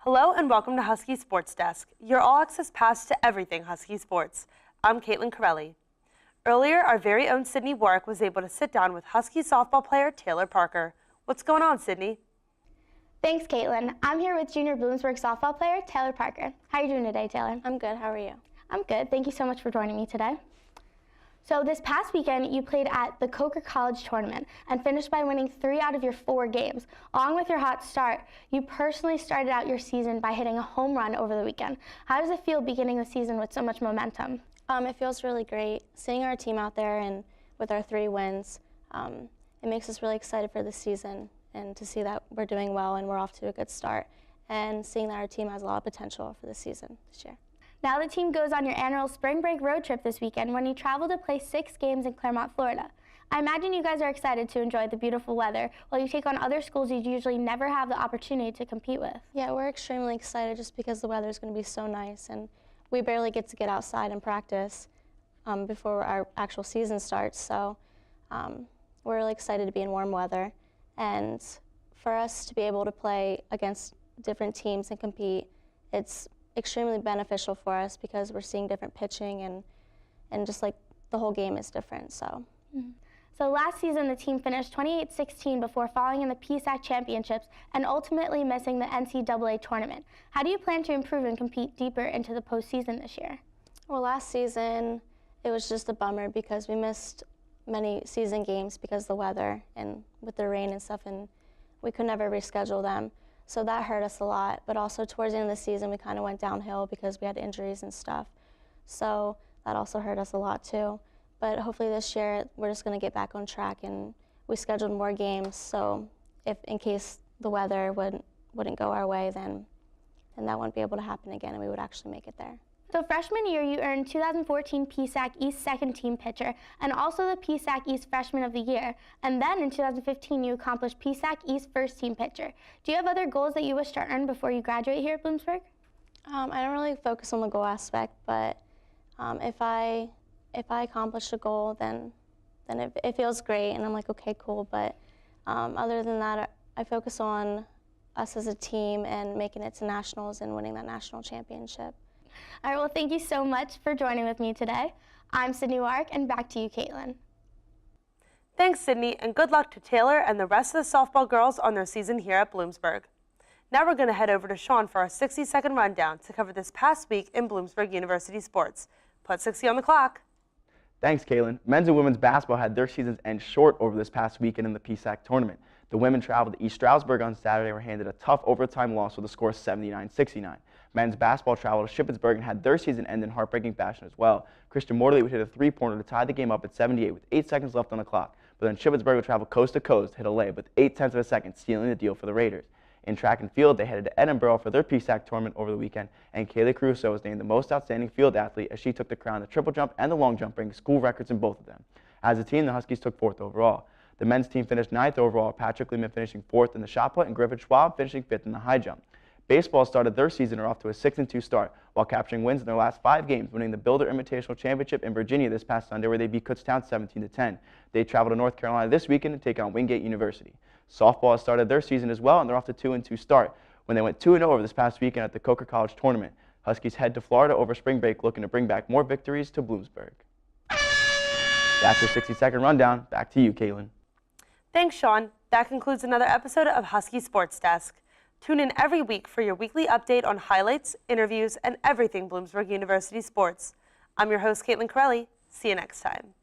Hello and welcome to Husky Sports Desk, your all-access pass to everything Husky sports. I'm Katelyn Caralle. Earlier, our very own Sydney Warwick was able to sit down with Husky softball player Taylor Parker. What's going on, Sydney? Thanks, Katelyn. I'm here with junior Bloomsburg softball player Taylor Parker. How are you doing today, Taylor? I'm good. How are you? I'm good. Thank you so much for joining me today. So this past weekend, you played at the Potor College tournament and finished by winning 3 out of your 4 games. Along with your hot start, you personally started out your season by hitting a home run over the weekend. How does it feel beginning the season with so much momentum? It feels really great. Seeing our team out there and with our 3 wins, it makes us really excited for the season and to see that we're doing well and we're off to a good start and seeing that our team has a lot of potential for the season this year. Now the team goes on your annual spring break road trip this weekend when you travel to play 6 games in Claremont, Florida. I imagine you guys are excited to enjoy the beautiful weather while you take on other schools you usually never have the opportunity to compete with. Yeah, we're extremely excited just because the weather is going to be so nice and we barely get to get outside and practice before our actual season starts. So we're really excited to be in warm weather and for us to be able to play against different teams and compete, it's extremely beneficial for us because we're seeing different pitching and just like the whole game is different. So So last season the team finished 28-16 before falling in the PSAC championships and ultimately missing the NCAA tournament. How do you plan to improve and compete deeper into the postseason this year? Well, last season it was just a bummer because we missed many season games because of the weather and with the rain and stuff, and we could never reschedule them. So that hurt us a lot, but also towards the end of the season we kind of went downhill because we had injuries and stuff. So that also hurt us a lot too. But hopefully this year we're just going to get back on track and we scheduled more games, so if in case the weather wouldn't go our way, then that wouldn't be able to happen again and we would actually make it there. So freshman year you earned 2014 PSAC East second team pitcher and also the PSAC East freshman of the year. And then in 2015 you accomplished PSAC East first team pitcher. Do you have other goals that you wish to earn before you graduate here at Bloomsburg? I don't really focus on the goal aspect, but if I accomplish a goal, then it feels great and I'm like, okay, cool. But other than that, I focus on us as a team and making it to nationals and winning that national championship. All right, well, thank you so much for joining with me today. I'm Sydney Warwick, and back to you, Katelyn. Thanks, Sydney, and good luck to Taylor and the rest of the softball girls on their season here at Bloomsburg. Now we're going to head over to Sean for our 60-second rundown to cover this past week in Bloomsburg University sports. Put 60 on the clock. Thanks, Katelyn. Men's and women's basketball had their seasons end short over this past weekend in the PSAC tournament. The women traveled to East Stroudsburg on Saturday and were handed a tough overtime loss with a score of 79-69. Men's basketball traveled to Shippensburg and had their season end in heartbreaking fashion as well. Christian Morley would hit a 3-pointer to tie the game up at 78 with 8 seconds left on the clock. But then Shippensburg would travel coast to coast, hit a layup with 0.8 of a second, sealing the deal for the Raiders. In track and field, they headed to Edinburgh for their PSAC tournament over the weekend, and Kaylee Caruso was named the most outstanding field athlete as she took the crown, the triple jump and the long jump, breaking school records in both of them. As a team, the Huskies took 4th overall. The men's team finished 9th overall, Patrick Lehman finishing 4th in the shot put and Griffin Schwab finishing 5th in the high jump. Baseball started their season off to a 6-2 start while capturing wins in their last 5 games, winning the Builder Invitational Championship in Virginia this past Sunday where they beat Kutztown 17-10. They travel to North Carolina this weekend to take on Wingate University. Softball has started their season as well, and they're off to a 2-2 start when they went 2-0 over this past weekend at the Potor College tournament. Huskies head to Florida over spring break looking to bring back more victories to Bloomsburg. That's your 60-second rundown. Back to you, Katelyn. Thanks, Sean. That concludes another episode of Husky Sports Desk. Tune in every week for your weekly update on highlights, interviews, and everything Bloomsburg University sports. I'm your host, Katelyn Caralle. See you next time.